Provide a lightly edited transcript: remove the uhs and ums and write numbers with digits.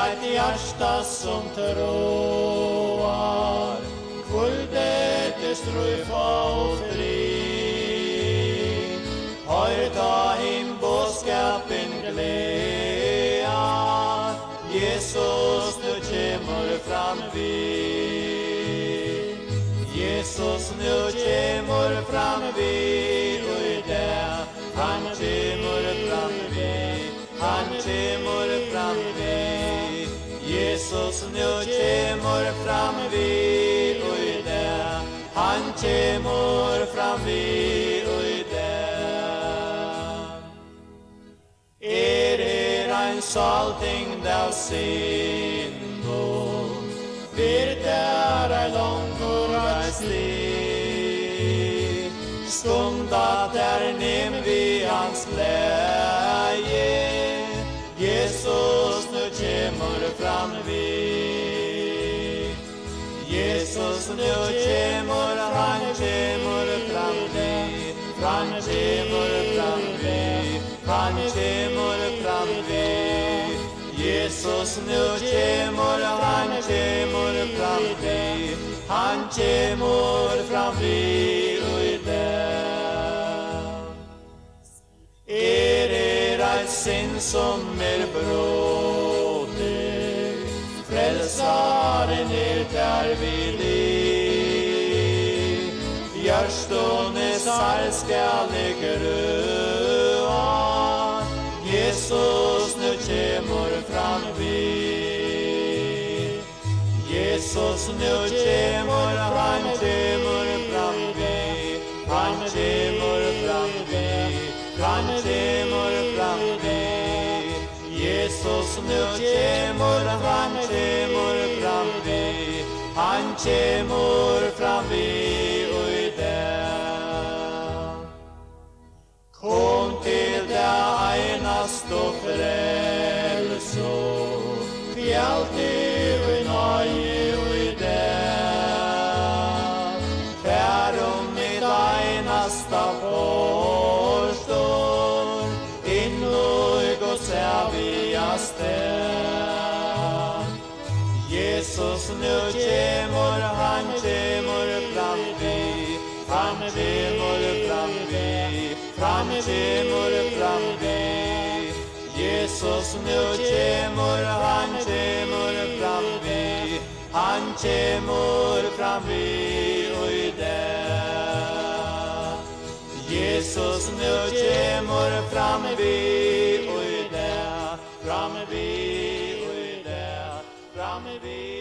et hjärta som troar, kvuldet strøyfa og fri. Høyrta him båskapen gleda, Jesus nu kjemur fram vi. Jesus nu kjemur fram vi, og i det han kjemur fram vi. Han kjemur fram vi. Jesus nu kjemur fram vi, og i det han kjemur fram vi, og i det. Ein salting del syndo, vir der ei langur ei sti. Stunda der nem vi hans glädje, Jesus nu kjemur fram vi. Jesus nu kjemur, han kjemur fram vi. Han kjemur fram vi. Han kjemur fram vi. Jesus nu kjemur, han kjemur fram vi. Han kjemur fram vi, og i det. Ett sinn som broder, frelsaren der vi liv. Hjørstones salskalle grøa, Jesus nu kjemur fram vi. Jesus nu kjemur, han kjemur fram vi. Han kjemur fram vi. Han kjemur fram vi. Jesus nu kjemur, han kjemur fram vi. Han kjemur fram vi, og i det. Kom til det einast og frelse, fjalltid og nøye og i det. Fær mitt einasta forstår, innløg og serviaste. Jesus nu kjemur, han kjemur fram vi. Han kjemur fram vi. Han kjemur fram vi. Jesus nu kjemur, han kjemur fram vi. Han kjemur fram vi, og i det. Jesus nu kjemur fram vi, og i det. Fram vi, og i det. Fram vi.